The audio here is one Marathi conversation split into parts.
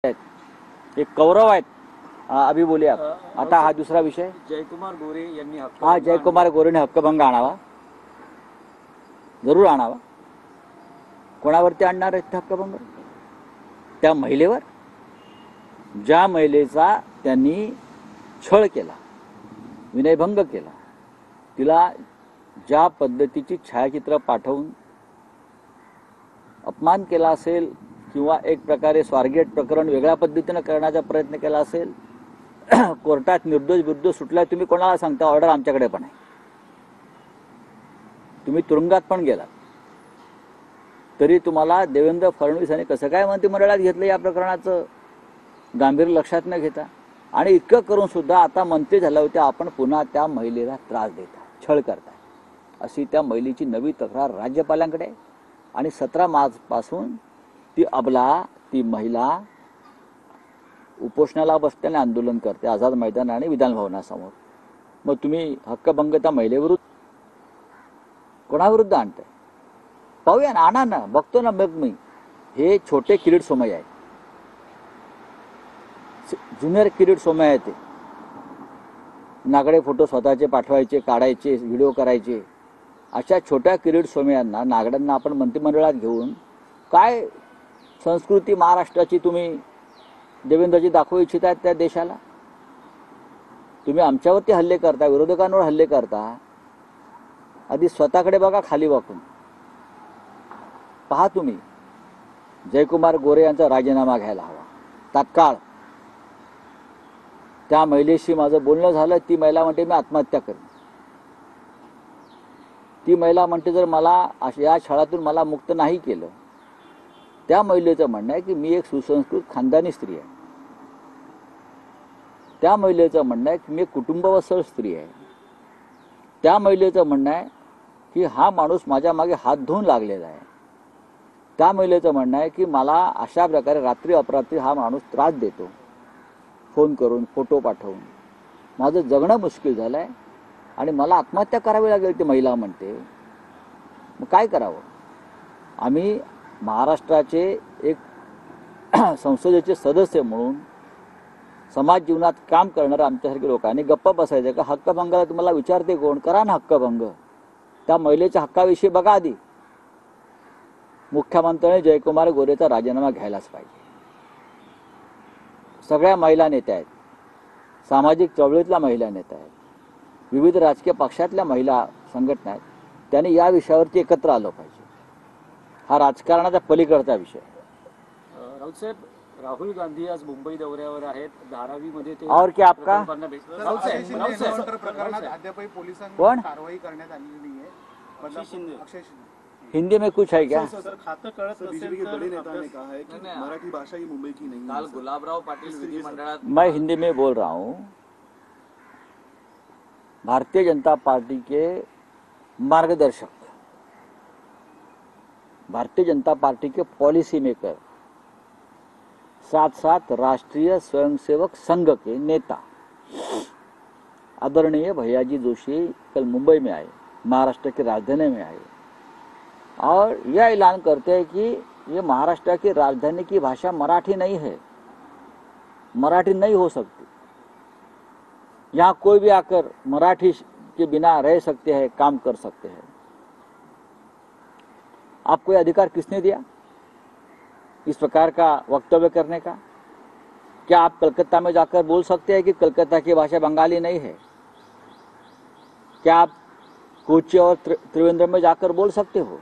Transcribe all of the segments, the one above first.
एक कौरव आहेत. अभी बोलिए आप. आता हा दुसरा विषय. जयकुमार गोरे यांनी जयकुमार गोरेने हक्कभंग आणावा, जरूर आणावा. कोणावरती आणणार आहेत हक्कभंग? त्या महिलेवर, ज्या महिलेचा त्यांनी छळ केला, विनयभंग केला, तिला ज्या पद्धतीची छायाचित्र पाठवून अपमान केला असेल किंवा एक प्रकारे स्वारगेट प्रकरण वेगळ्या पद्धतीनं करण्याचा प्रयत्न केला असेल. कोर्टात निर्दोष विरुद्ध सुटला. तुम्ही कोणाला सांगता? ऑर्डर आमच्याकडे पण आहे. तुम्ही तुरुंगात पण गेलात तरी तुम्हाला देवेंद्र फडणवीस यांनी कसं काय मंत्रिमंडळात घेतलं या प्रकरणाचं गांभीर्य लक्षात न घेता, आणि इतकं करून सुद्धा आता मंत्री झाल्या होत्या आपण पुन्हा त्या महिलेला त्रास देता, छळ करताय, अशी त्या महिलेची नवी तक्रार राज्यपालांकडे आहे. आणि 17 मार्चपासून ती अबला, ती महिला उपोषणाला बसल्याने आंदोलन करते आझाद मैदान आणि विधान भवनासमोर. मग तुम्ही हक्कभंग त्या महिलेविरुद्ध कोणाविरुद्ध आणताय? पाहूया ना, आणा ना, बघतो ना. मग मी हे छोटे किरीट सोमय्या आहे, ज्युनियर किरीट सोमय्या आहे. ते नागडे फोटो स्वतःचे पाठवायचे, काढायचे, व्हिडिओ करायचे. अशा छोट्या किरीट सोमय्यांना, नागड्यांना आपण मंत्रिमंडळात घेऊन काय संस्कृती महाराष्ट्राची तुम्ही देवेंद्रजी दाखवू इच्छितायत त्या देशाला? तुम्ही आमच्यावरती हल्ले करता, विरोधकांवर हल्ले करता. आधी स्वतःकडे बघा, खाली वाकून पहा. तुम्ही जयकुमार गोरे यांचा राजीनामा घ्यायला हवा तात्काळ. त्या महिलेशी माझं बोलणं झालं. ती महिला म्हणते मी आत्महत्या करेन. ती महिला म्हणते जर मला या छळातून मला मुक्त नाही केलं. त्या महिलेचं म्हणणं आहे की मी एक सुसंस्कृत खानदानी स्त्री आहे. त्या महिलेचं म्हणणं आहे की मी एक कुटुंबवत्सल स्त्री आहे. त्या महिलेचं म्हणणं आहे की हा माणूस माझ्या मागे हात धुवून लागलेला आहे. त्या महिलेचं म्हणणं आहे की मला अशा प्रकारे रात्री अपरात्री हा माणूस त्रास देतो, फोन करून, फोटो पाठवून. माझं जगणं मुश्किल झालं आहे आणि मला आत्महत्या करावी लागेल, ती महिला म्हणते. मग काय करावं? आम्ही महाराष्ट्राचे एक संसदेचे सदस्य म्हणून समाज जीवनात काम करणारे आमच्यासारखे लोकांनी गप्प बसायचं का? हक्कभंगाला तुम्हाला विचारते कोण? करा ना हक्कभंग. त्या महिलेच्या हक्काविषयी बघा आधी. मुख्यमंत्र्यांनी जयकुमार गोरेचा राजीनामा घ्यायलाच पाहिजे. सगळ्या महिला नेत्या आहेत, सामाजिक चळवळीतल्या महिला नेत्या आहेत, विविध राजकीय पक्षातल्या महिला संघटना आहेत. त्यांनी या विषयावरती एकत्र आलं पाहिजे. हा राजकारणाच्या पलीकडचा विषय. राऊत साहेब, राहुल गांधी आज मुंबई दौऱ्यावर आहेत. धारावीमध्ये ते और क्या आपका अद्यापही पोलिसांनी कारवाई करण्यात आलेली नाहीये. हिंदी में कुछ है क्या? खातं कळत नसेल तर मराठी भाषा ही मुंबई की नहीं. काल गुलाबराव पाटील विधिमंडळात. मैं हिंदी में बोल रहा हूँ. भारतीय जनता पार्टी के मार्गदर्शक, भारतीय जनता पार्टी के पॉलिसी मेकर, साथ साथ राष्ट्रीय स्वयंसेवक संघ के नेता आदरणीय भैयाजी जोशी कल मुंबई में आए, महाराष्ट्र की राजधानी में आए और यह ऐलान करते हैं कि ये महाराष्ट्र की राजधानी की भाषा मराठी नहीं है, मराठी नहीं हो सकती. यहाँ कोई भी आकर मराठी के बिना रह सकते हैं, काम कर सकते हैं. आपको यह अधिकार किसने दिया इस प्रकार का वक्तव्य करने का? क्या आप कलकत्ता में जाकर बोल सकते हैं कि कलकत्ता की भाषा बंगाली नहीं है? क्या आप कोच्चि और त्रिवेंद्रम में जाकर बोल सकते हो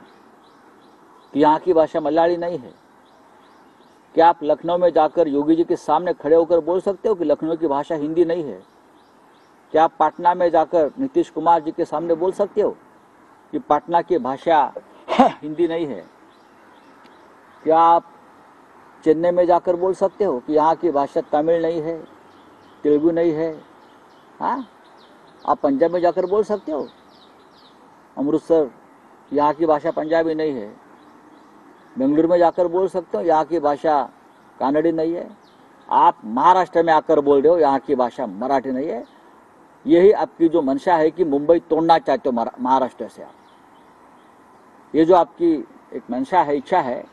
कि यहाँ की भाषा मलयाली नहीं है? क्या आप लखनऊ में जाकर योगी जी के सामने खड़े होकर बोल सकते हो कि लखनऊ की भाषा हिंदी नहीं है? क्या आप पटना में जाकर नीतीश कुमार जी के सामने बोल सकते हो कि पटना की भाषा हिंदी नहीं है? क्या आप चेन्नई में जाकर बोल सकते हो कि यहाँ की भाषा तमिल नहीं है, तेलुगु नहीं है? हाँ, आप पंजाब में जाकर बोल सकते हो, अमृतसर यहाँ की भाषा पंजाबी नहीं है. बेंगलुरु में जाकर बोल सकते हो यहाँ की भाषा कानड़ी नहीं है. आप महाराष्ट्र में आकर बोल रहे हो यहाँ की भाषा मराठी नहीं है. यही आपकी जो मंशा है कि मुंबई तोड़ना चाहते हो महाराष्ट्र से आप. ये जो आपकी एक मंशा है, इच्छा है,